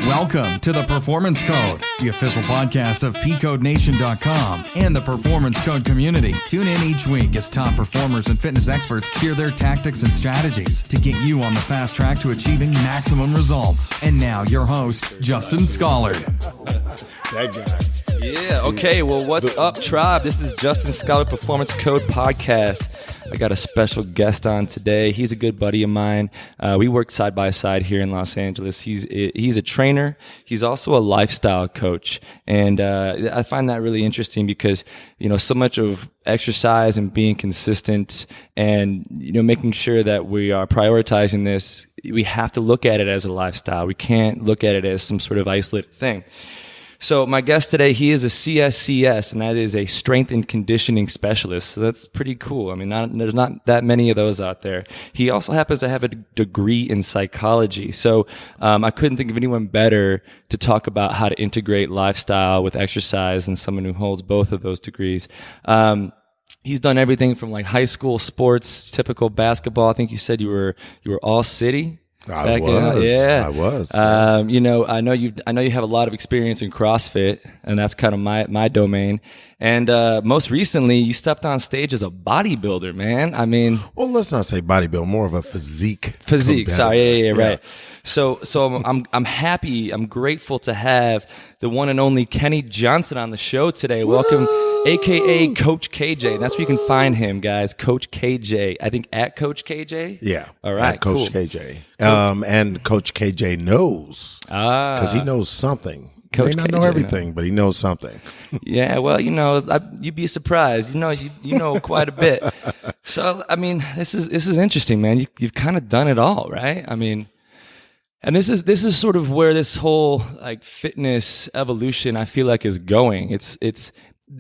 Welcome to The Performance Code, the official podcast of PCodeNation.com and the Performance Code community. Tune in each week as top performers and fitness experts share their tactics and strategies to get you on the fast track to achieving maximum results. And now, your host, Justin Schollard. That guy. Yeah, okay. Well, what's up, tribe? This is Justin Schollard, Performance Code Podcast. I got a special guest on today. He's a good buddy of mine. We work side by side here in Los Angeles. He's a trainer. He's also a lifestyle coach. And I find that really interesting because, you know, so much of exercise and being consistent and, you know, making sure that we are prioritizing this, we have to look at it as a lifestyle. We can't look at it as some sort of isolated thing. So my guest today, he is a CSCS, and that is a strength and conditioning specialist. So that's pretty cool. I mean, there's not that many of those out there. He also happens to have a degree in psychology. So I couldn't think of anyone better to talk about how to integrate lifestyle with exercise than someone who holds both of those degrees. He's done everything from like high school sports, typical basketball. I think you said you were all city. I was. You know, I know you have a lot of experience in CrossFit, and that's kind of my domain. And most recently, you stepped on stage as a bodybuilder, man. I mean, well, let's not say bodybuilder, more of a physique. Sorry, yeah, right. So I'm happy. I'm grateful to have the one and only Kenny Johnson on the show today. Welcome. AKA Coach KJ. And that's where you can find him, guys. Coach KJ. I think at Coach KJ? Yeah. All right. At Coach KJ. And Coach KJ knows. Because he knows something. Coach may not KJ know everything, but he knows something. Yeah, well, you know, you'd be surprised. You know quite a bit. So, I mean, this is interesting, man. You've kind of done it all, right? I mean, and this is sort of where this whole like fitness evolution I feel like is going.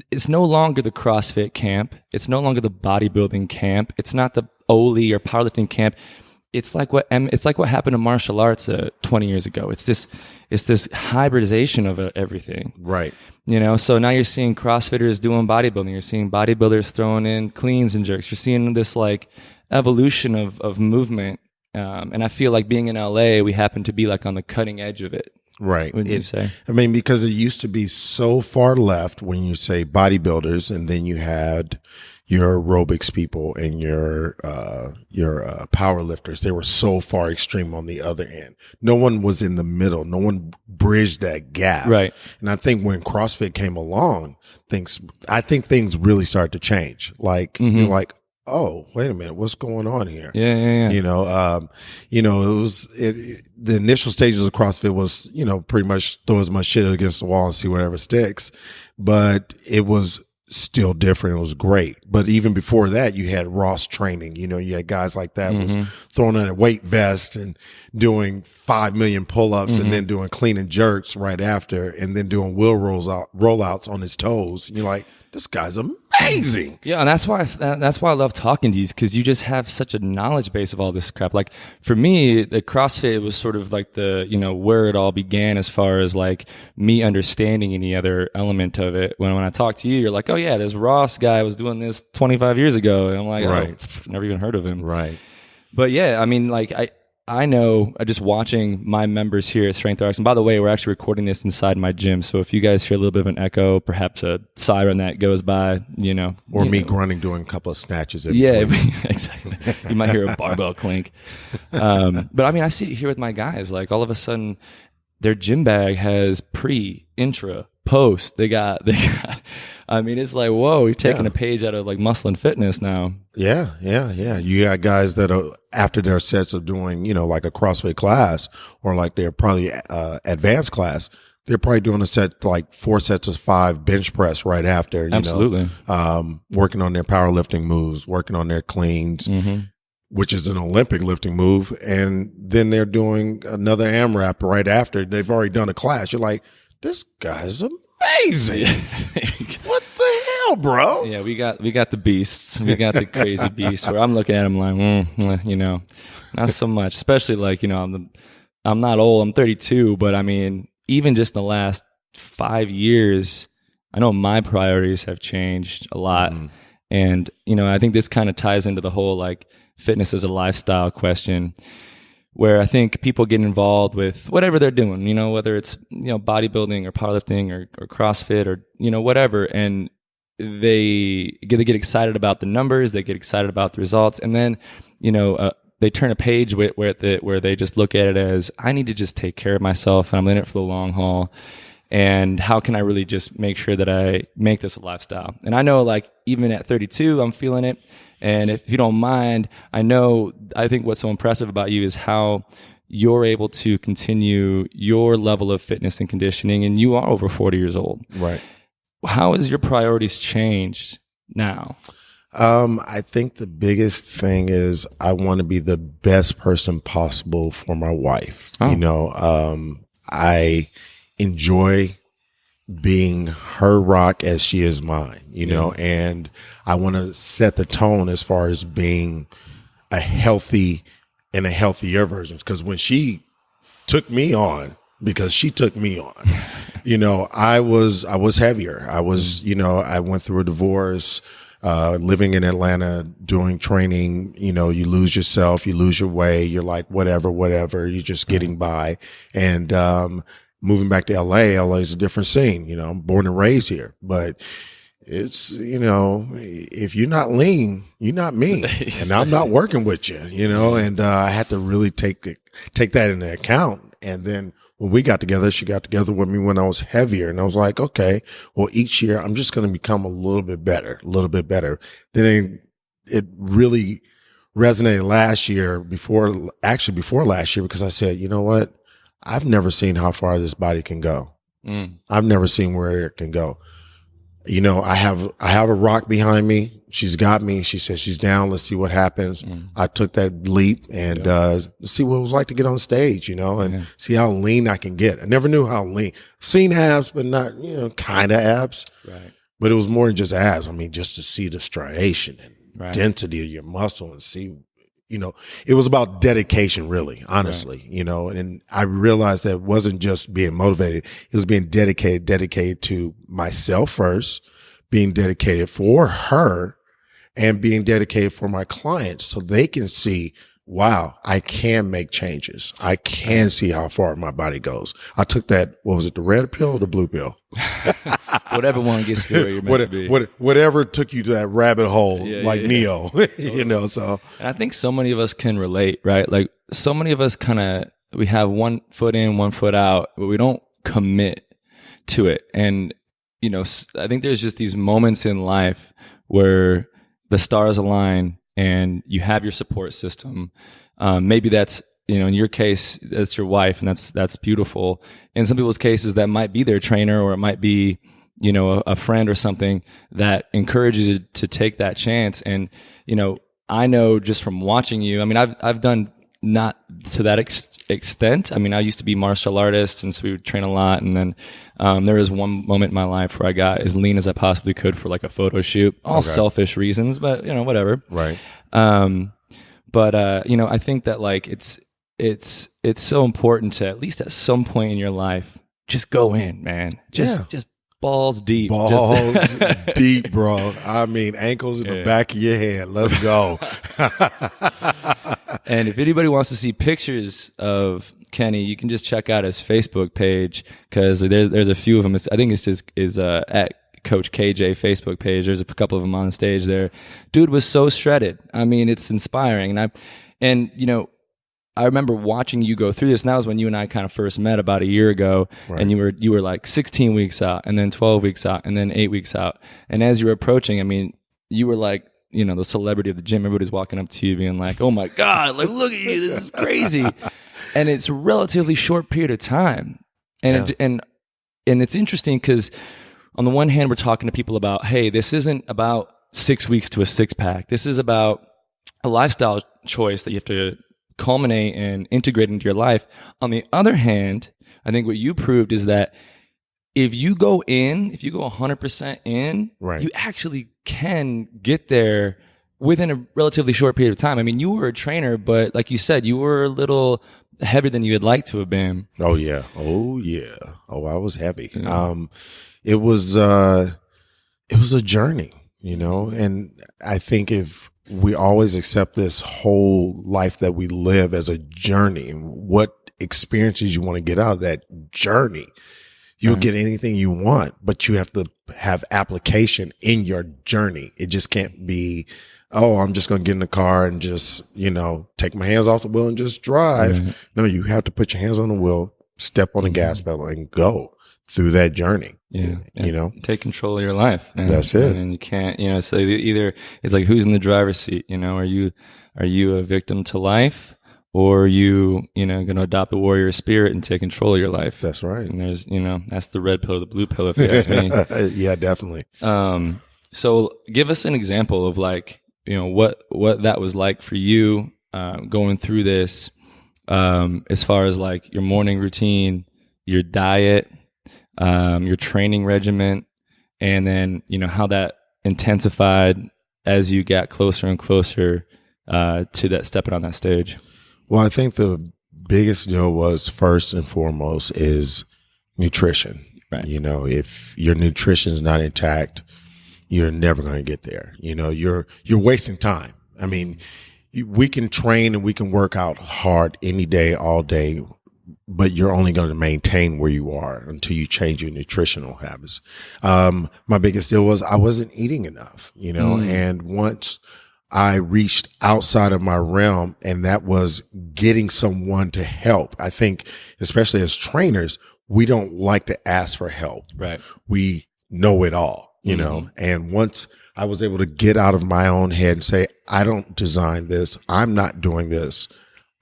It's no longer the CrossFit camp. It's no longer the bodybuilding camp. It's not the Oli or powerlifting camp. It's like what happened to martial arts 20 years ago. It's this hybridization of everything. Right. You know, so now you're seeing CrossFitters doing bodybuilding. You're seeing bodybuilders throwing in cleans and jerks. You're seeing this like evolution of movement. And I feel like being in LA, we happen to be like on the cutting edge of it. Right. Wouldn't you say? I mean, because it used to be so far left when you say bodybuilders, and then you had your aerobics people and your power lifters. They were so far extreme on the other end. No one was in the middle. No one bridged that gap. Right. And I think when CrossFit came along, things really started to change. Like, you're like, oh, wait a minute, what's going on here? Yeah. You know, the initial stages of CrossFit was, you know, pretty much throw as much shit against the wall and see whatever sticks. But it was still different. It was great. But even before that, you had Ross training. You know, you had guys like that was throwing on a weight vest and doing 5 million pull-ups and then doing clean and jerks right after, and then doing wheel rollouts on his toes. And you're like, this guy's amazing. Yeah, and that's why I love talking to you, because you just have such a knowledge base of all this crap. Like for me, the CrossFit was sort of like the, you know, where it all began as far as like me understanding any other element of it. When I talk to you, you're like, oh yeah, this Ross guy was doing this 25 years ago, and I'm like, right. Oh, never even heard of him. Right. But yeah, I mean, like I know just watching my members here at Strength RX, and by the way, we're actually recording this inside my gym, so if you guys hear a little bit of an echo, perhaps a siren that goes by, you know. Or me grunting doing a couple of snatches. Yeah, exactly. You might hear a barbell clink. But I mean, I see it here with my guys, like all of a sudden their gym bag has pre, intra, post. They got I mean, it's like, whoa, you're taking a page out of like Muscle and Fitness now. Yeah. You got guys that are, after their sets of doing, you know, like a CrossFit class, or like they're probably advanced class, they're probably doing a set, like 4 sets of 5 bench press right after. You Absolutely. know, working on their powerlifting moves, working on their cleans, which is an Olympic lifting move. And then they're doing another AMRAP right after. They've already done a class. You're like, this guy's amazing. What the hell, bro? Yeah, we got the beasts. We got the crazy beasts where I'm looking at them like, you know, not so much. Especially like, you know, I'm not old. I'm 32, but I mean, even just in the last 5 years, I know my priorities have changed a lot. And, you know, I think this kind of ties into the whole like fitness as a lifestyle question. where I think people get involved with whatever they're doing, whether it's, bodybuilding or powerlifting or CrossFit or, whatever. And they get excited about the numbers, they get excited about the results. And then, they turn a page where they just look at it as, I need to just take care of myself and I'm in it for the long haul. And how can I really just make sure that I make this a lifestyle? And I know, like, even at 32, I'm feeling it. And if you don't mind, I think what's so impressive about you is how you're able to continue your level of fitness and conditioning, and you are over 40 years old. Right. How has your priorities changed now? I think the biggest thing is I want to be the best person possible for my wife. Oh. I enjoy being her rock as she is mine, and I want to set the tone as far as being a healthy and a healthier version. Because when she took me on, I was heavier. I was, I went through a divorce, living in Atlanta, doing training, you lose yourself, you lose your way. You're like, whatever, you're just getting by. And, moving back to LA is a different scene. I'm born and raised here, but it's, if you're not lean, you're not me, and I'm not working with you, and, I had to really take that into account. And then when we got together, she got together with me when I was heavier, and I was like, okay, well, each year I'm just going to become a little bit better. Then it really resonated before last year, because I said, you know what? I've never seen how far this body can go. I've never seen where it can go. I have a rock behind me. She's got me. She says she's down. Let's see what happens. I took that leap and see what it was like to get on stage, and see how lean I can get. I never knew how lean. Seen abs, but not, kind of abs. Right. But it was more than just abs. I mean, just to see the striation and density of your muscle and see, it was about dedication, really, honestly, and I realized that it wasn't just being motivated. It was being dedicated to myself first, being dedicated for her, and being dedicated for my clients so they can see, wow, I can make changes. I can see how far my body goes. I took that, what was it, the red pill or the blue pill? Whatever one gets you where you're meant to be. Whatever took you to that rabbit hole, Neo, so. And I think so many of us can relate, right? Like, so many of us we have one foot in, one foot out, but we don't commit to it. And, I think there's just these moments in life where the stars align and you have your support system. Maybe that's, in your case, that's your wife, and that's beautiful. In some people's cases, that might be their trainer, or it might be, a friend or something that encourages you to take that chance. And, I know just from watching you, I mean, I've done not to that extent. I mean, I used to be martial artist, and so we would train a lot. And then there was one moment in my life where I got as lean as I possibly could for like a photo shoot, all selfish reasons, but whatever. Right. I think that, like, it's so important to, at least at some point in your life, just go in, man. Just balls deep. Deep, bro. I mean, ankles in the back of your head. Let's go. And if anybody wants to see pictures of Kenny, you can just check out his Facebook page, because there's a few of them. I think it's just at Coach KJ Facebook page. There's a couple of them on stage there. Dude was so shredded. I mean, it's inspiring. I remember watching you go through this, and that was when you and I kind of first met about a year ago. Right. And you were like 16 weeks out, and then 12 weeks out, and then 8 weeks out. And as you were approaching, I mean, you were like, the celebrity of the gym. Everybody's walking up to you being like, oh my God, like, look at you, this is crazy. And it's a relatively short period of time. And and it's interesting because on the one hand, we're talking to people about, hey, this isn't about 6 weeks to a six pack. This is about a lifestyle choice that you have to culminate and integrate into your life. On the other hand, I think what you proved is that if you go 100% in, you actually can get there within a relatively short period of time. I mean, you were a trainer, but like you said, you were a little heavier than you would like to have been. Oh yeah. Oh, I was heavy. Yeah. It was a journey, and I think if we always accept this whole life that we live as a journey, and what experiences you want to get out of that journey. You'll get anything you want, but you have to have application in your journey. It just can't be, oh, I'm just going to get in the car and just, take my hands off the wheel and just drive. Right. No, you have to put your hands on the wheel, step on the gas pedal, and go through that journey. Yeah. Take control of your life. Man. That's it. And you can't, so either it's like, who's in the driver's seat? Are you a victim to life? Or are you, going to adopt the warrior spirit and take control of your life? That's right. And there's, that's the red pill, the blue pill, if you ask me. Yeah, definitely. So give us an example of like, what that was like for you, going through this, as far as like your morning routine, your diet, your training regimen, and then, how that intensified as you got closer and closer, to that stepping on that stage. Well, I think the biggest deal was, first and foremost, is nutrition. Right. If your nutrition is not intact, you're never going to get there. You're wasting time. I mean, we can train and we can work out hard any day, all day, but you're only going to maintain where you are until you change your nutritional habits. My biggest deal was I wasn't eating enough, and once I reached outside of my realm, and that was getting someone to help. I think, especially as trainers, we don't like to ask for help. Right. We know it all, and once I was able to get out of my own head and say, I don't design this, I'm not doing this,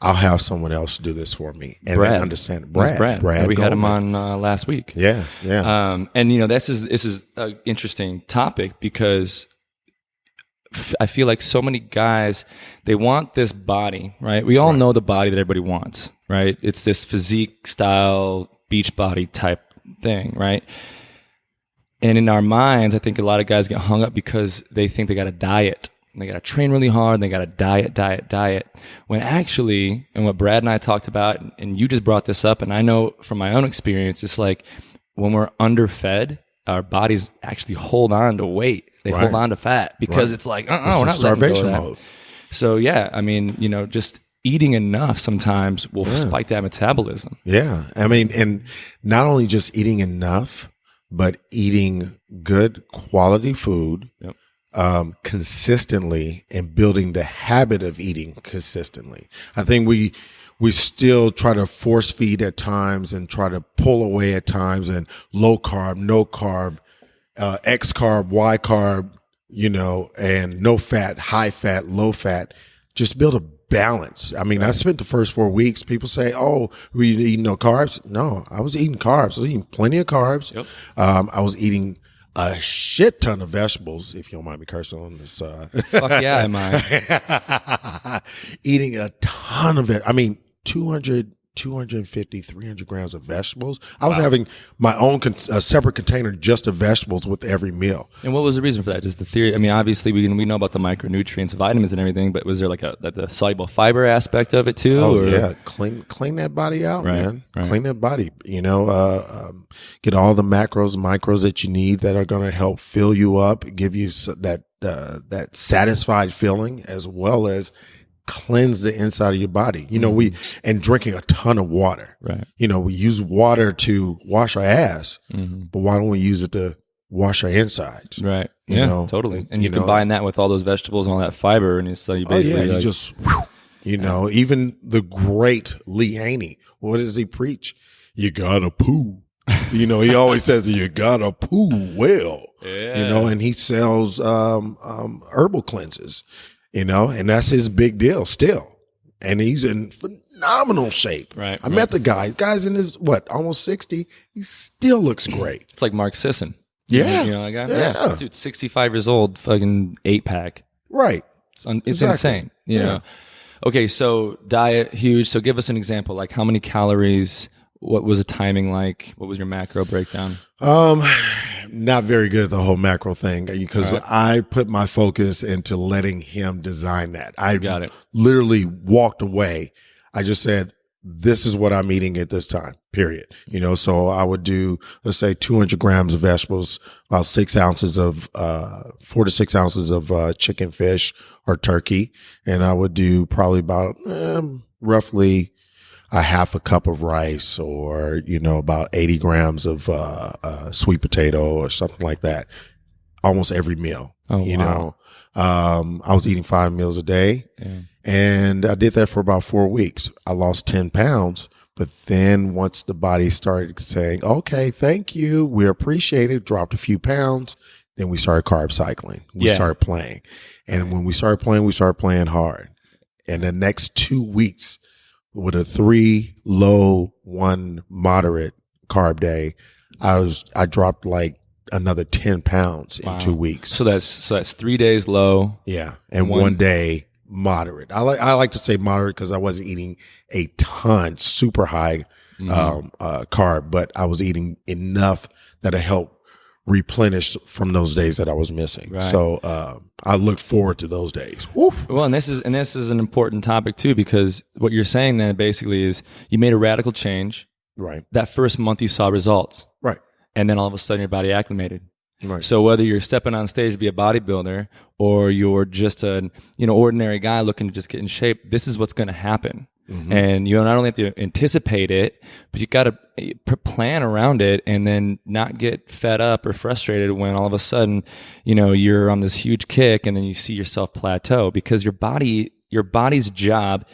I'll have someone else do this for me. And Brad. then understand Brad. We had him on last week. Yeah. And this is an interesting topic, because I feel like so many guys, they want this body, right? We all know the body that everybody wants, right? It's this physique style, beach body type thing, right? And in our minds, I think a lot of guys get hung up because they think they got to diet. They got to train really hard. And they got to diet. When actually, and what Brad and I talked about, and you just brought this up, and I know from my own experience, it's like when we're underfed, our bodies actually hold on to weight. They hold on to fat because it's like, we're not starvation mode. So yeah, I mean, just eating enough sometimes will spike that metabolism. Yeah. I mean, and not only just eating enough, but eating good quality food, consistently, and building the habit of eating consistently. I think we still try to force feed at times and try to pull away at times, and low carb, no carb, X carb, Y carb, and no fat, high fat, low fat. Just build a balance. I mean, I spent the first 4 weeks, people say, oh, were you eating no carbs? No, I was eating carbs. I was eating plenty of carbs. Yep. I was eating a shit ton of vegetables, if you don't mind me cursing on this. Fuck yeah, I mind. Eating a ton of it. I mean, 250, 300 grams of vegetables. I was having my own separate container just of vegetables with every meal. And what was the reason for that? Just the theory? I mean, obviously we know about the micronutrients, vitamins and everything, but was there like the soluble fiber aspect of it too? Oh, yeah. Clean that body out, man. Right. Clean that body. Get all the macros, micros that you need that are going to help fill you up, give you that satisfied feeling, as well as cleanse the inside of your body. And drinking a ton of water. Right. We use water to wash our ass, but why don't we use it to wash our insides? Right. Totally. And you combine that with all those vegetables and all that fiber, and so you basically you just, even the great Lee Haney, what does he preach? You gotta poo. He always says you gotta poo well. Yeah. And he sells herbal cleanses. And that's his big deal still. And he's in phenomenal shape. Right. I met the guy's in his, almost 60. He still looks great. It's like Mark Sisson. Yeah. That guy? Yeah. Dude, 65 years old, fucking 8-pack. Right. It's insane. You know? Okay, so diet, huge. So give us an example. Like how many calories, what was the timing like? What was your macro breakdown? Not very good at the whole macro thing, because I put my focus into letting him design that. I got it. Literally walked away. I just said, this is what I'm eating at this time. period. So I would do, let's say 200 grams of vegetables, about 4 to 6 ounces of chicken, fish, or turkey. And I would do probably about roughly a half a cup of rice, or, about 80 grams of sweet potato or something like that. Almost every meal. Oh, wow. I was eating 5 meals a day, and I did that for about 4 weeks. I lost 10 pounds. But then once the body started saying, okay, thank you, we appreciate it, dropped a few pounds, then we started carb cycling. We started playing. And when we started playing hard. And the next 2 weeks, with a 3 low, 1 moderate carb day, I dropped like another 10 pounds in 2 weeks. So that's 3 days low. Yeah. And one day moderate. I like to say moderate because I wasn't eating a ton, super high carb, but I was eating enough that it helped replenish from those days that I was missing. Right. So I look forward to those days. Woo. Well, and this is an important topic too, because what you're saying then basically is you made a radical change. Right. That first month you saw results. Right. And then all of a sudden your body acclimated. Right. So whether you're stepping on stage to be a bodybuilder or you're just an ordinary guy looking to just get in shape, this is what's going to happen. Mm-hmm. And you not only have to anticipate it, but you got to plan around it, and then not get fed up or frustrated when all of a sudden, you're on this huge kick and then you see yourself plateau, because your body's job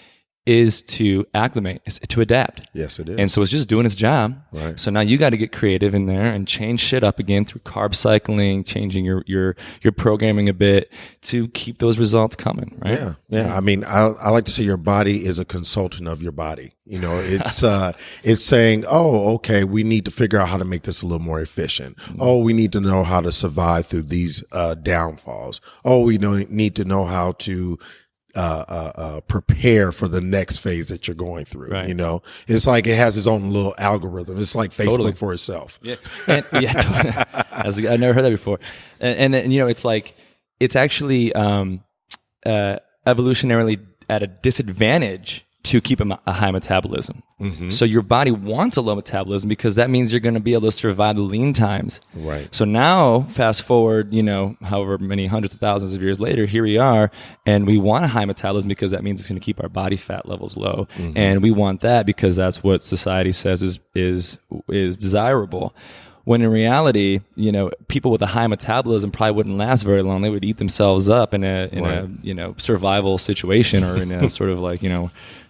is to acclimate, is to adapt. Yes, it is. And so it's just doing its job. Right. So now you got to get creative in there and change shit up again through carb cycling, changing your programming a bit to keep those results coming. Right. Yeah. Yeah. I mean, I like to say your body is a consultant of your body. It's saying, oh, okay, we need to figure out how to make this a little more efficient. Mm-hmm. Oh, we need to know how to survive through these downfalls. Oh, we need to know how to prepare for the next phase that you're going through. Right. It's like it has its own little algorithm. It's like Facebook for itself. Yeah. I've never heard that before. And then, it's like, it's actually evolutionarily at a disadvantage to keep a high metabolism. Mm-hmm. So your body wants a low metabolism because that means you're going to be able to survive the lean times. Right. So now, fast forward, however many hundreds of thousands of years later, here we are, and we want a high metabolism because that means it's going to keep our body fat levels low. Mm-hmm. And we want that because that's what society says is desirable. When in reality, people with a high metabolism probably wouldn't last very long. They would eat themselves up in a survival situation, or in a sort of like,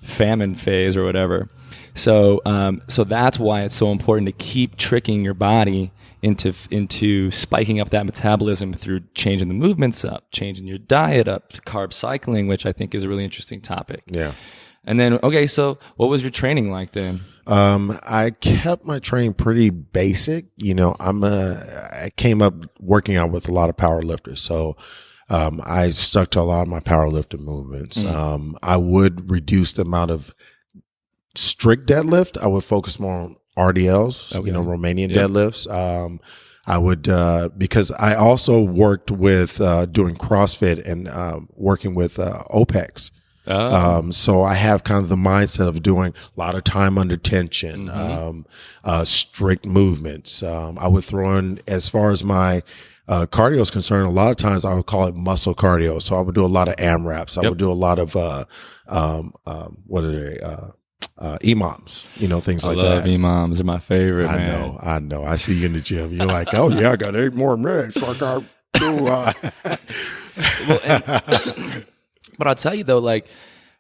famine phase or whatever. So that's why it's so important to keep tricking your body into spiking up that metabolism through changing the movements up, changing your diet up, carb cycling, which I think is a really interesting topic. Yeah. And then, okay, so what was your training like then? I kept my training pretty basic. I came up working out with a lot of power lifters. So, I stuck to a lot of my powerlifting movements. Mm. I would reduce the amount of strict deadlift. I would focus more on RDLs, okay. Romanian deadlifts. I would, because I also worked with, doing CrossFit and, working with, OPEX. Oh. So I have kind of the mindset of doing a lot of time under tension, mm-hmm. Strict movements. I would throw in, as far as my cardio is concerned, a lot of times I would call it muscle cardio. So I would do a lot of AMRAPs. I would do a lot of what are they? EMOMs, things like that. I love EMOMs. They're my favorite, man. I know. I see you in the gym. You're like, oh yeah, I got 8 more minutes. So I got But I'll tell you though, like,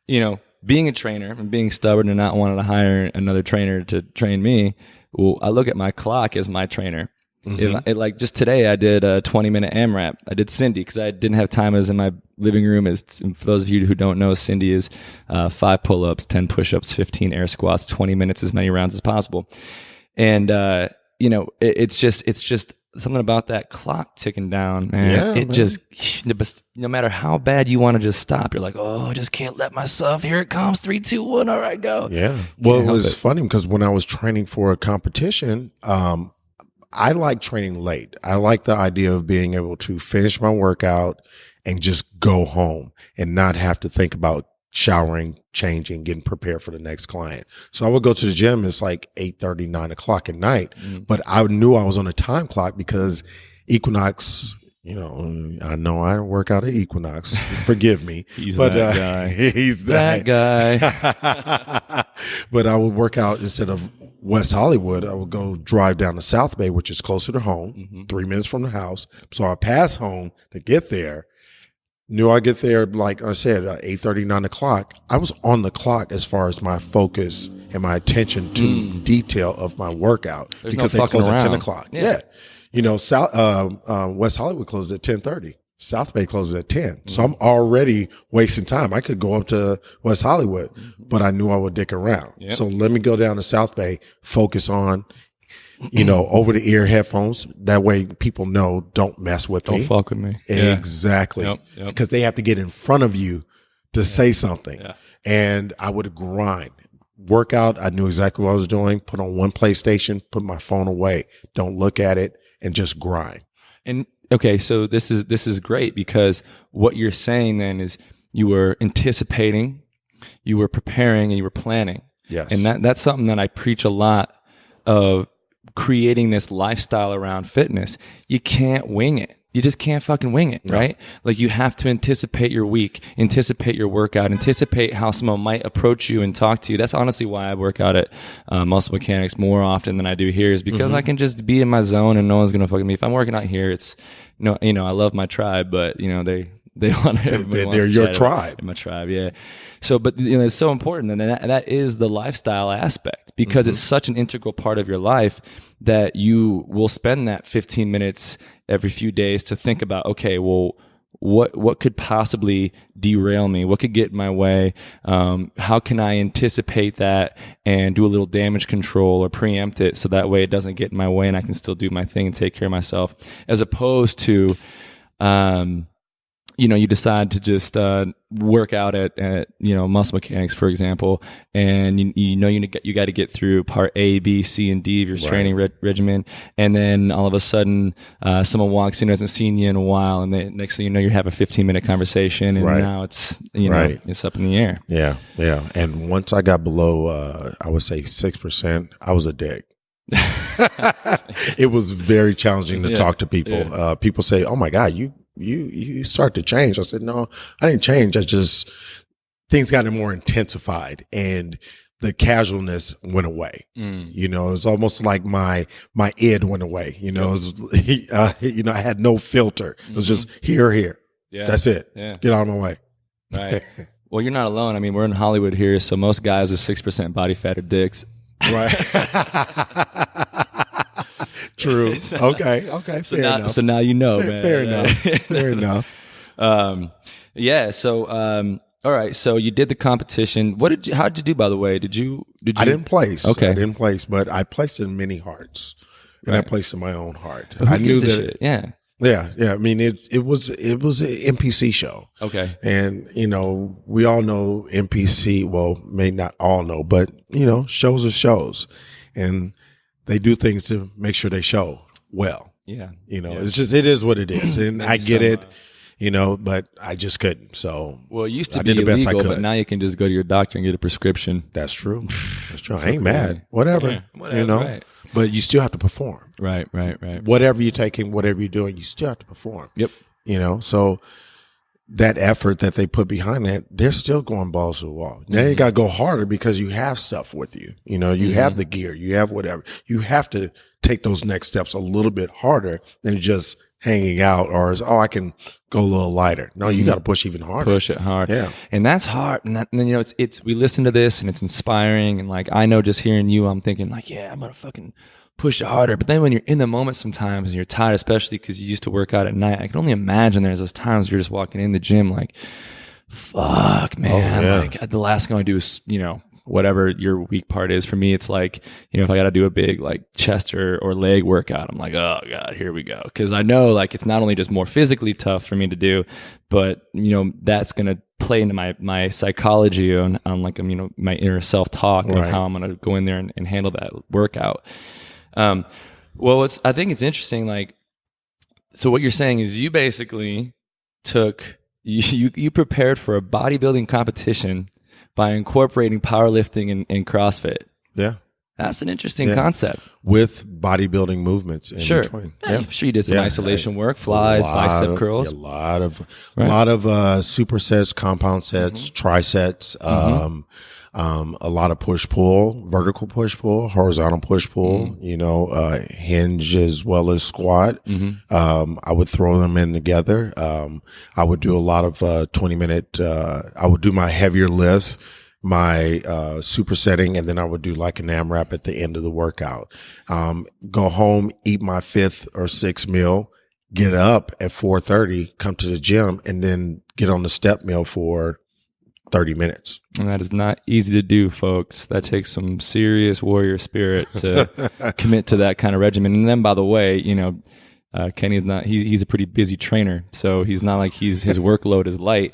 being a trainer and being stubborn and not wanting to hire another trainer to train me, well, I look at my clock as my trainer. Mm-hmm. Like just today, I did a 20-minute AMRAP. I did Cindy because I didn't have time. I was in my living room. For those of you who don't know, Cindy is 5 pull-ups, 10 push-ups, 15 air squats, 20 minutes, as many rounds as possible. And it's just something about that clock ticking down, man. Yeah, just, no matter how bad you want to just stop, you're like, oh, I just can't let myself. Here it comes, 3, 2, 1. All right, go. Yeah. Well, it was funny because when I was training for a competition, I like training late. I like the idea of being able to finish my workout and just go home and not have to think about showering, changing, getting prepared for the next client. So I would go to the gym. It's like 8:30, 9 o'clock at night, but I knew I was on a time clock because Equinox, I know I don't work out at Equinox. Forgive me. He's that guy. He's that guy. But I would work out instead of West Hollywood. I would go drive down to South Bay, which is closer to home, 3 minutes from the house. So I pass home to get there. Knew I get there, like I said, 8:30, 9 o'clock. I was on the clock as far as my focus and my attention to detail of my workout. There's because no they close fucking at 10 around. o'clock. Yeah. West Hollywood closes at 10:30. South Bay closes at 10. So I'm already wasting time. I could go up to West Hollywood, but I knew I would dick around. Yep. So let me go down to South Bay, focus on, over the ear headphones. That way people know, don't mess with me. Don't fuck with me. Exactly. Yep. Because they have to get in front of you to say something. Yeah. And I would grind. Workout, I knew exactly what I was doing. Put on one PlayStation, put my phone away. Don't look at it, and just grind. And okay, so this is great, because what you're saying then is you were anticipating, you were preparing, and you were planning. Yes. And that's something that I preach a lot of, creating this lifestyle around fitness. You can't wing it. You just can't fucking wing it, right? Like, you have to anticipate your week, anticipate your workout, anticipate how someone might approach you and talk to you. That's honestly why I work out at Muscle Mechanics more often than I do here, is because I can just be in my zone and no one's gonna fuck with me. If I'm working out here, it's I love my tribe, but they want to. They're your tribe. My tribe, yeah. So, but it's so important, and that is the lifestyle aspect, because it's such an integral part of your life that you will spend that 15 minutes every few days to think about, okay, well, what could possibly derail me? What could get in my way? How can I anticipate that and do a little damage control or preempt it, so that way it doesn't get in my way and I can still do my thing and take care of myself, as opposed to you decide to just work out at Muscle Mechanics, for example, and you got to get through part A, B, C, and D of your training regimen, and then all of a sudden someone walks in who hasn't seen you in a while, and the next thing you know, you have a 15-minute conversation, and now it's it's up in the air. Yeah. And once I got below, I would say 6%, I was a dick. It was very challenging to talk to people. Yeah. People say, "Oh my God, you start to change." I said, "No, I didn't change. I just, things got more intensified and the casualness went away." It was almost like my id went away. It was, I had no filter. It was just here. Yeah. That's it. Yeah. Get out of my way. Right. Well, you're not alone. I mean, we're in Hollywood here, so most guys with 6% body fat are dicks. Right. True. Okay. Fair enough. So now man. Fair enough. Fair enough. Yeah. So, all right. So you did the competition. How did you do, by the way? Did you? I didn't place. Okay. I didn't place, but I placed in many hearts, and I placed in my own heart. But who I knew gives a that. Shit? Yeah. Yeah. I mean, it was an NPC show. Okay. And, we all know NPC, well, may not all know, but, shows are shows. And they do things to make sure they show well. Yeah. It's just, it is what it is. And I get it, but I just couldn't. So, well, it used to be illegal, but now you can just go to your doctor and get a prescription. That's true. I ain't mad. Whatever. Right. But you still have to perform. Right. Whatever you're taking, whatever you're doing, you still have to perform. Yep. So that effort that they put behind that, they're still going balls to the wall. Now you got to go harder because you have stuff with you. You have the gear, you have whatever. You have to take those next steps a little bit harder than just hanging out or I can go a little lighter. No, you got to push even harder. Push it hard. Yeah. And that's hard. And then, it's, we listen to this and it's inspiring. And like, I know just hearing you, I'm thinking like, yeah, I'm going to fucking push it harder. But then when you're in the moment sometimes and you're tired, especially because you used to work out at night, I can only imagine there's those times you're just walking in the gym like, fuck, man. Oh, yeah. Like the last thing I do is, whatever your weak part is. For me, it's like, if I got to do a big like chest or leg workout, I'm like, oh God, here we go. Cause I know like it's not only just more physically tough for me to do, but that's going to play into my psychology on like, my inner self-talk and how I'm going to go in there and handle that workout. Well, I think it's interesting. Like, so what you're saying is you basically took you prepared for a bodybuilding competition by incorporating powerlifting and CrossFit. Yeah. That's an interesting concept. With bodybuilding movements in between. Yeah. I'm sure you did some isolation work, flies, bicep curls. A lot of supersets, compound sets, trisets, a lot of push-pull, vertical push-pull, horizontal push-pull, hinge as well as squat. I would throw them in together. I would do a lot of 20-minute, I would do my heavier lifts, my supersetting, and then I would do like an AMRAP at the end of the workout. Go home, eat my 5th or 6th meal, get up at 4:30, come to the gym, and then get on the step meal for 30 minutes. And that is not easy to do, folks. That takes some serious warrior spirit to commit to that kind of regimen. And then, by the way, Kenny is not, he's a pretty busy trainer, so he's not like his workload is light.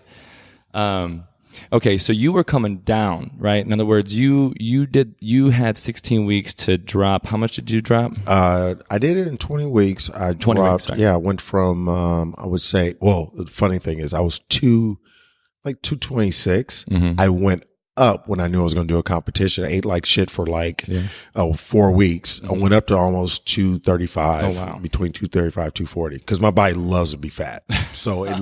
Okay, so you were coming down, right? In other words, you had 16 weeks to drop. How much did you drop? I did it in 20 weeks. I dropped. I went from I would say. Well, the funny thing is, I was 226. I went up when I knew I was going to do a competition. I ate like shit for 4 weeks. I went up to almost 235, between 235 240, because my body loves to be fat. So it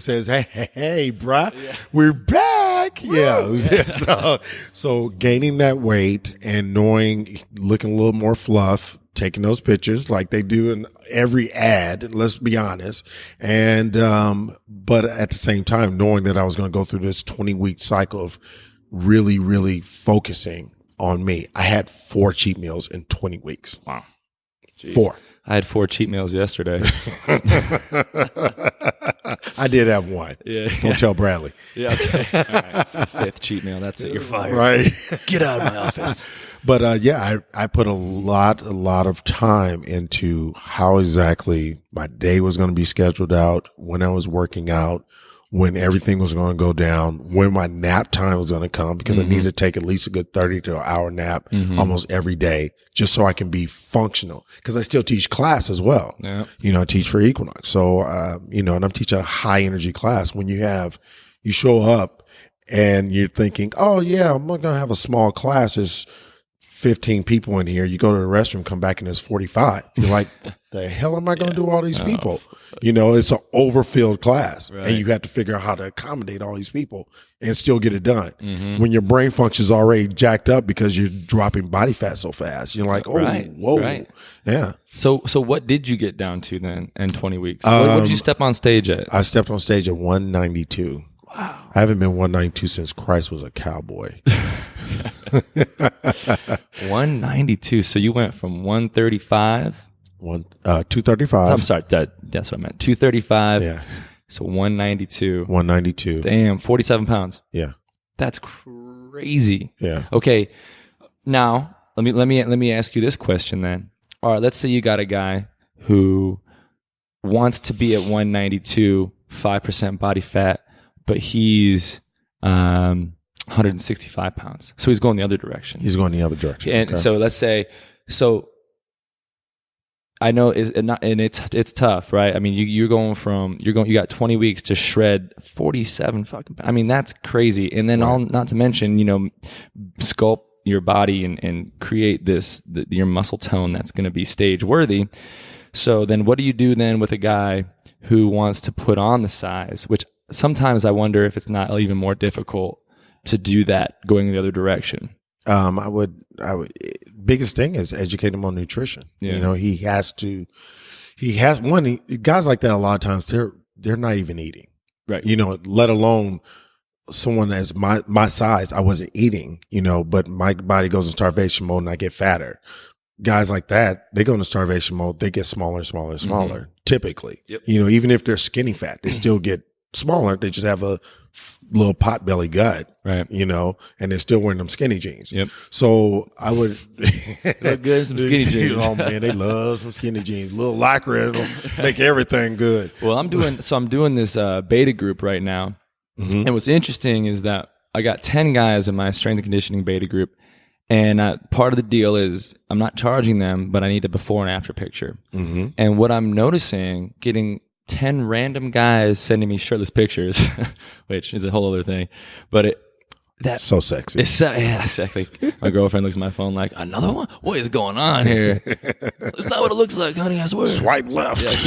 says, hey, bruh, we're back. So gaining that weight and looking a little more fluff, taking those pictures like they do in every ad, let's be honest. And, but at the same time, knowing that I was going to go through this 20-week cycle of really, really focusing on me. I had 4 cheat meals in 20 weeks. Wow. Jeez. 4. I had 4 cheat meals yesterday. I did have one. Don't tell Bradley. Yeah. Okay. All right. 5th cheat meal. That's it. You're fired. Right. Get out of my office. But I put a lot of time into how exactly my day was going to be scheduled out, when I was working out, when everything was going to go down, when my nap time was going to come, because I need to take at least a good 30 to an hour nap almost every day, just so I can be functional. Because I still teach class as well. Yeah. I teach for Equinox. So, and I'm teaching a high energy class. When you show up and you're thinking, oh yeah, I'm going to have a small class. There's 15 people in here. You go to the restroom, come back, and there's 45. You're like, the hell am I going to do all these people? It's an overfilled class, and you have to figure out how to accommodate all these people and still get it done. When your brain function's already jacked up because you're dropping body fat so fast, you're like, whoa. Yeah. So what did you get down to then in 20 weeks? What did you step on stage at? I stepped on stage at 192. Wow. I haven't been 192 since Christ was a cowboy. 192. So you went from 135. 235. I'm sorry. That's what I meant. 235. Yeah. So 192. 192. Damn, 47 pounds. Yeah. That's crazy. Yeah. Okay. Now let me ask you this question then. All right. Let's say you got a guy who wants to be at 192, 5% body fat, but he's 165 pounds. So he's going the other direction. And so let's say, I know it's tough, right? I mean, you got 20 weeks to shred 47 fucking. I mean, that's crazy. And then not to mention, sculpt your body and create your muscle tone that's going to be stage worthy. So then, what do you do then with a guy who wants to put on the size? Which sometimes I wonder if it's not even more difficult to do that going in the other direction. I would biggest thing is educate him on nutrition. Yeah. Guys like that, a lot of times they're not even eating. Right. Let alone someone as my size, I wasn't eating, but my body goes in starvation mode and I get fatter. Guys like that, they go into starvation mode, they get smaller and smaller and smaller, typically. Yep. Even if they're skinny fat, they still get smaller. They just have a little pot belly gut, right? And they're still wearing them skinny jeans. Yep. So I would look good in some skinny jeans. Oh man, they love some skinny jeans. A little lycra, it'll make everything good. Well, I'm doing this beta group right now, and what's interesting is that I got 10 guys in my strength and conditioning beta group, and part of the deal is I'm not charging them, but I need a before and after picture. And what I'm noticing, getting 10 random guys sending me shirtless pictures, which is a whole other thing. But that's so sexy. It's so, yeah, exactly. My girlfriend looks at my phone like, another one? What is going on here? It's not what it looks like, honey, I swear. Swipe left. Yes.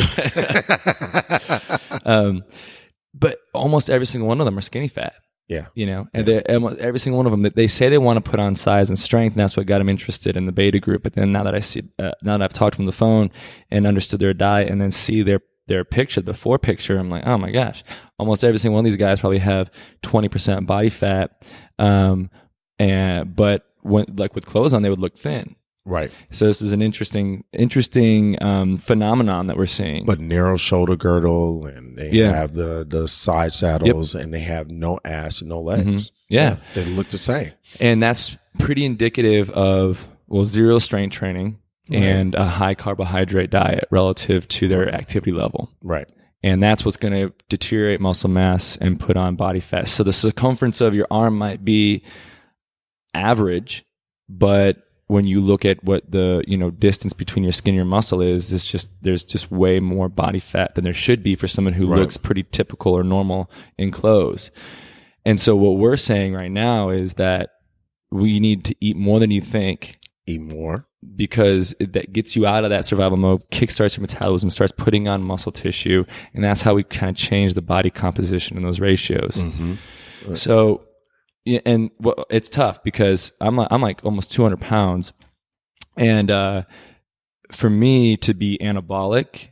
But almost every single one of them are skinny fat. Yeah. You know, and every single one of them, they say they want to put on size and strength, and that's what got them interested in the beta group. But then now that I've talked to them on the phone and understood their diet and then see their picture, the before picture, I'm like, oh my gosh, almost every single one of these guys probably have 20% body fat. But when, like with clothes on, they would look thin. Right. So this is an interesting phenomenon that we're seeing. But narrow shoulder girdle, and they have the side saddles, and they have no ass and no legs. Mm-hmm. Yeah. They look the same. And that's pretty indicative of, zero strength training and a high carbohydrate diet relative to their activity level. Right. And that's what's going to deteriorate muscle mass and put on body fat. So the circumference of your arm might be average, but when you look at what the distance between your skin and your muscle is, there's just way more body fat than there should be for someone who looks pretty typical or normal in clothes. And so what we're saying right now is that we need to eat more than you think. Eat more. Because that gets you out of that survival mode, kickstarts your metabolism, starts putting on muscle tissue, and that's how we kind of change the body composition in those ratios. Mm-hmm. Right. So, and it's tough because I'm like almost 200 pounds, and for me to be anabolic,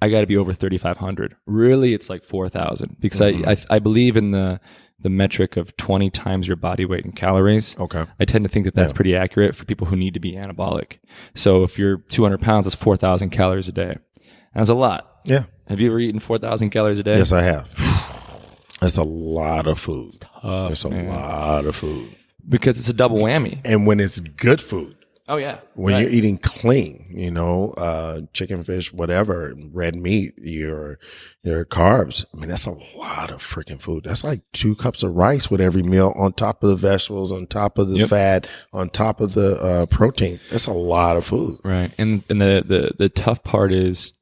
I got to be over 3,500. Really, it's like 4,000 because I believe in the metric of 20 times your body weight in calories. Okay. I tend to think that that's pretty accurate for people who need to be anabolic. So if you're 200 pounds, that's 4,000 calories a day. That's a lot. Yeah. Have you ever eaten 4,000 calories a day? Yes, I have. That's a lot of food. It's a man. lot of food. Because it's a double whammy. And when it's good food. Oh, yeah. When you're eating clean, chicken, fish, whatever, red meat, your carbs. I mean, that's a lot of freaking food. That's like 2 cups of rice with every meal on top of the vegetables, on top of the fat, on top of the protein. That's a lot of food. Right. And the tough part is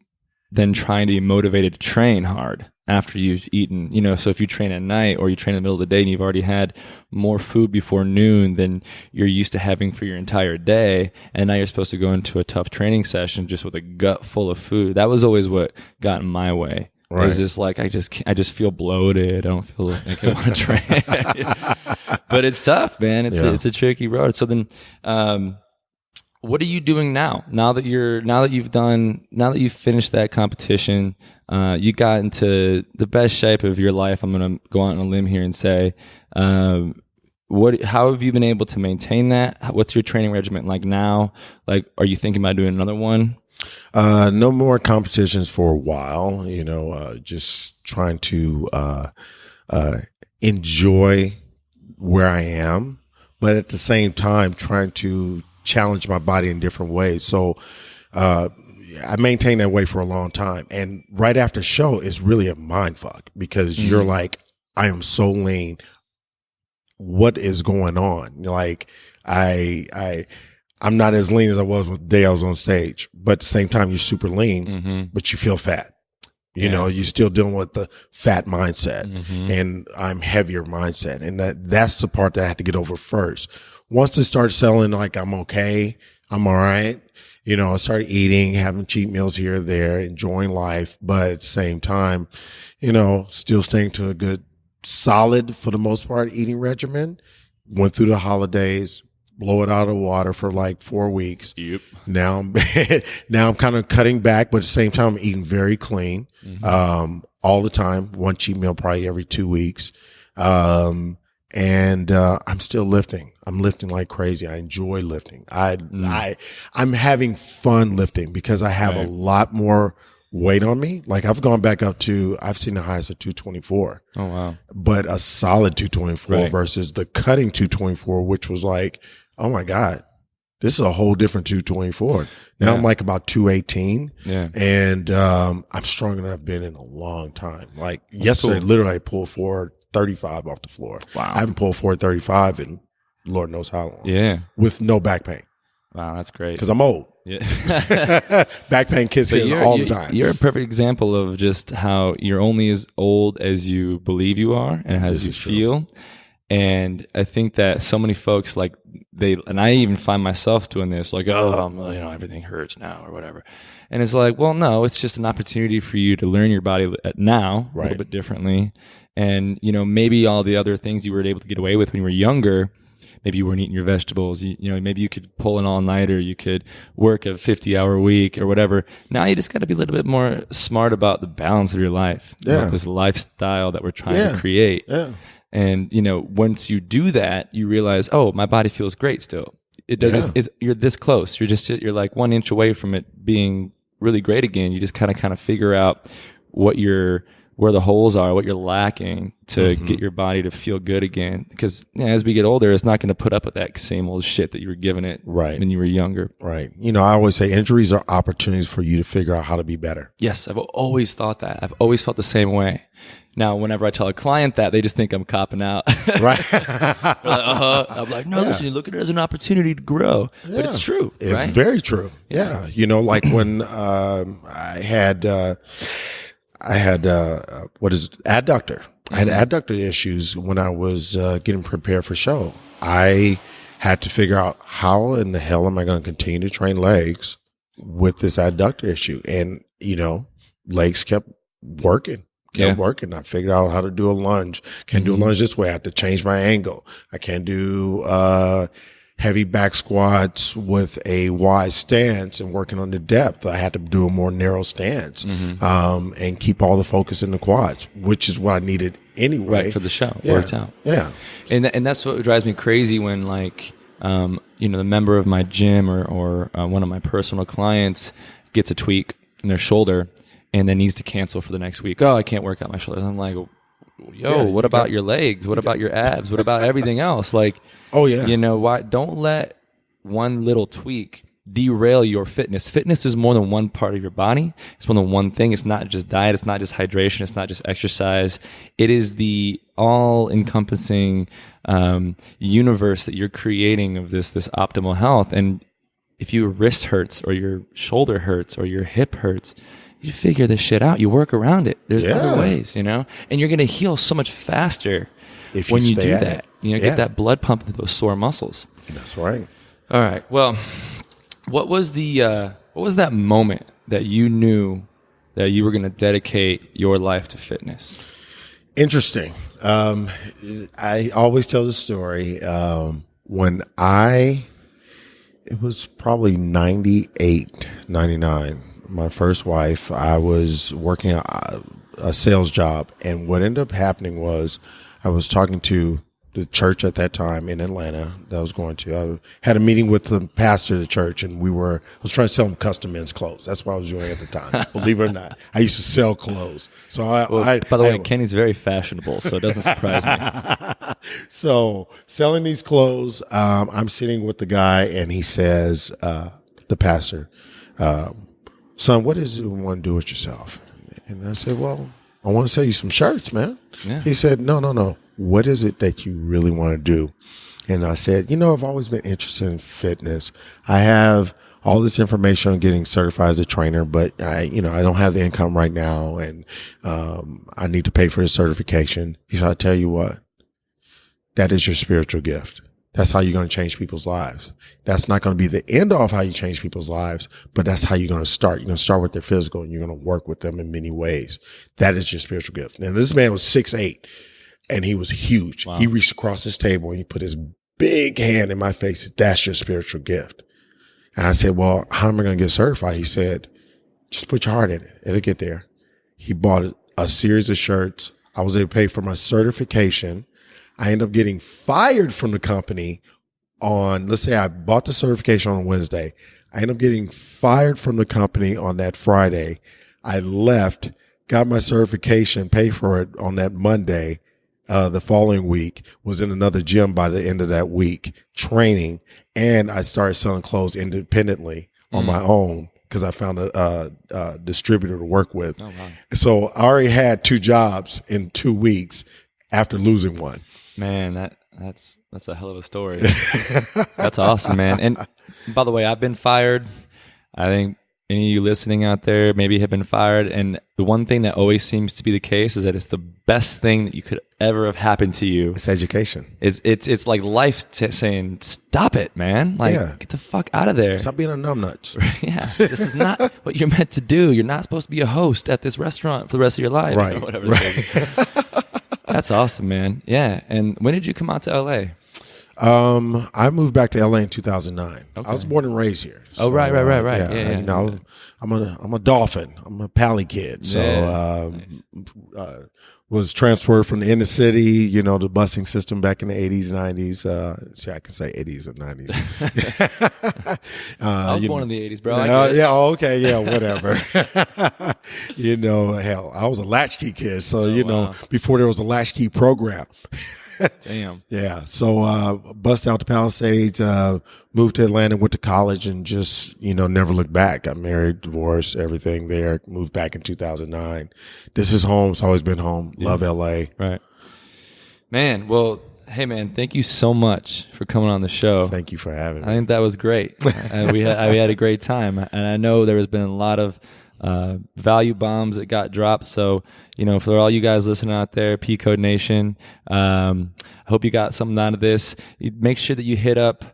then trying to be motivated to train hard after you've eaten, so if you train at night or you train in the middle of the day and you've already had more food before noon than you're used to having for your entire day, and now you're supposed to go into a tough training session just with a gut full of food. That was always what got in my way. Right. It's just like, I just feel bloated. I don't feel like I want to train. But it's tough, man. It's a tricky road. So then, what are you doing now? Now that you've finished that competition, you got into the best shape of your life. I'm going to go out on a limb here and say, how have you been able to maintain that? What's your training regimen like now? Like, are you thinking about doing another one? No more competitions for a while, just trying to, enjoy where I am, but at the same time, trying to challenge my body in different ways. So, I maintained that way for a long time. And right after show, it's really a mind fuck because you're like, I am so lean. What is going on? Like, I'm not as lean as I was the day I was on stage, but at the same time, you're super lean, but you feel fat. You're still dealing with the fat mindset and I'm heavier mindset. And that's the part that I had to get over first. Once it started selling like I'm okay, I'm all right. I started eating, having cheat meals here or there, enjoying life, but at the same time, still staying to a good, solid, for the most part, eating regimen. Went through the holidays, blow it out of the water for like 4 weeks. Yep. Now I'm kind of cutting back, but at the same time, I'm eating very clean, all the time. One cheat meal probably every 2 weeks. And I'm still lifting. I'm lifting like crazy. I enjoy lifting. I'm having fun lifting because I have a lot more weight on me. Like I've gone back up to, I've seen the highest of 224. Oh, wow. But a solid 224 versus the cutting 224, which was like, oh my God, this is a whole different 224. Now I'm like about 218. Yeah. And I'm stronger than I've been in a long time. Like yesterday, literally I pulled 435 off the floor. Wow. I haven't pulled 435 in Lord knows how long. Yeah. With no back pain. Wow, that's great. Because I'm old. Yeah. Back pain kicks in all the time. You're a perfect example of just how you're only as old as you believe you are and as you feel. And I think that so many folks and I even find myself doing this, like, everything hurts now or whatever. And it's like, well, no, it's just an opportunity for you to learn your body now a little bit differently. And, maybe all the other things you were able to get away with when you were younger, maybe you weren't eating your vegetables, maybe you could pull an all-nighter, you could work a 50-hour week or whatever. Now you just got to be a little bit more smart about the balance of your life, about this lifestyle that we're trying to create. Yeah. And, once you do that, you realize, oh, my body feels great still. It does. You're this close. You're like 1 inch away from it being really great again. You just kind of figure out where the holes are, what you're lacking to get your body to feel good again. Because as we get older, it's not going to put up with that same old shit that you were giving it when you were younger. Right. I always say injuries are opportunities for you to figure out how to be better. Yes, I've always thought that. I've always felt the same way. Now, whenever I tell a client that, they just think I'm copping out. Right. I'm like, no, listen, you look at it as an opportunity to grow. Yeah. But it's true. It's very true. Yeah. Like when I had adductor. I had adductor issues when I was getting prepared for show. I had to figure out how in the hell am I going to continue to train legs with this adductor issue. And, legs kept working. I figured out how to do a lunge. Can't do a lunge this way. I have to change my angle. I can't do heavy back squats with a wide stance and working on the depth. I had to do a more narrow stance and keep all the focus in the quads, which is what I needed anyway. Right, for the show. Yeah. Worked out. Yeah. And that's what drives me crazy when the member of my gym or one of my personal clients gets a tweak in their shoulder and then needs to cancel for the next week. Oh, I can't work out my shoulders. I'm like, what about your legs? What about your abs? What about everything else? Like, why? Don't let one little tweak derail your fitness. Fitness is more than one part of your body. It's more than one thing. It's not just diet. It's not just hydration. It's not just exercise. It is the all-encompassing universe that you're creating of this optimal health. And if your wrist hurts or your shoulder hurts or your hip hurts, you figure this shit out. You work around it. There's other ways, and you're going to heal so much faster when you do that. Get that blood pumping to those sore muscles. That's right. All right. Well, what was that moment that you knew that you were going to dedicate your life to fitness? Interesting. I always tell the story when it was probably 98, 99. My first wife, I was working a sales job. And what ended up happening was I was talking to the church at that time in Atlanta that I was going to. I had a meeting with the pastor of the church, and I was trying to sell him custom men's clothes. That's what I was doing at the time. Believe it or not, I used to sell clothes. So by the way, Kenny's very fashionable, so it doesn't surprise me. So selling these clothes, I'm sitting with the guy, and he says, the pastor, son, what is it you want to do with yourself? And I said, well, I want to sell you some shirts, man. Yeah. He said, no. What is it that you really want to do? And I said, I've always been interested in fitness. I have all this information on getting certified as a trainer, but I don't have the income right now, and I need to pay for the certification. He said, I'll tell you what, that is your spiritual gift. That's how you're going to change people's lives. That's not going to be the end of how you change people's lives, but that's how you're going to start. You're going to start with their physical, and you're going to work with them in many ways. That is your spiritual gift. Now, this man was 6'8", and he was huge. Wow. He reached across his table, and he put his big hand in my face. That's your spiritual gift. And I said, well, how am I going to get certified? He said, just put your heart in it. It'll get there. He bought a series of shirts. I was able to pay for my certification. I ended up getting fired from the company let's say I bought the certification on Wednesday. I ended up getting fired from the company on that Friday. I left, got my certification, paid for it on that Monday. The following week, was in another gym by the end of that week, training, and I started selling clothes independently on my own because I found a distributor to work with. Oh, wow. So I already had 2 jobs in 2 weeks after losing one. Man, That's a hell of a story. That's awesome, man. And by the way, I've been fired. I think any of you listening out there maybe have been fired. And the one thing that always seems to be the case is that it's the best thing that you could ever have happened to you. It's education. It's like life saying, stop it, man. Like, get the fuck out of there. Stop being a numbnuts. Yeah, this is not what you're meant to do. You're not supposed to be a host at this restaurant for the rest of your life. Right. Or whatever. That's awesome, man. Yeah. And when did you come out to LA? I moved back to LA in 2009. Okay. I was born and raised here. So, right. Yeah. You know, I'm a Dolphin. I'm a Pally kid. So, nice. Was transferred from the inner city, you know, the busing system back in the 80s, 90s. See, I can say 80s and 90s. I was born in the 80s, bro. Okay. Yeah, whatever. You know, hell, I was a latchkey kid. So, know, before there was a latchkey program. Damn. Yeah. So, bust out to Palisades, moved to Atlanta, went to college, and just, never looked back. Got married, divorced, everything there. Moved back in 2009. This is home. It's always been home. Yeah. Love LA. Right. Man. Well, hey, man, thank you so much for coming on the show. Thank you for having me. I think that was great. we had a great time. And I know there has been a lot of value bombs that got dropped. So, for all you guys listening out there, P Code Nation, I hope you got something out of this. Make sure that you hit up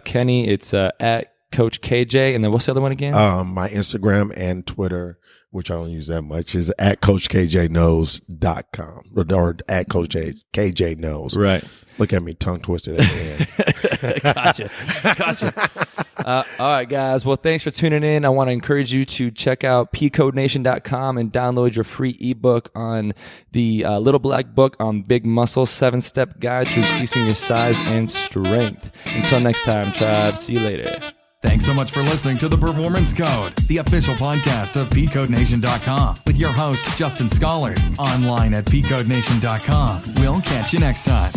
Kenny. It's at Coach KJ. And then what's the other one again? My Instagram and Twitter, which I don't use that much, is at CoachKJKnows.com or at Coach KJ Knows. Right. Look at me, tongue twisted at the end. Gotcha. All right, guys. Well, thanks for tuning in. I want to encourage you to check out pcodenation.com and download your free ebook on the Little Black Book on Big Muscle 7-Step Guide to Increasing Your Size and Strength. Until next time, tribe. See you later. Thanks so much for listening to The Performance Code, the official podcast of pcodenation.com with your host, Justin Schollard, online at pcodenation.com. We'll catch you next time.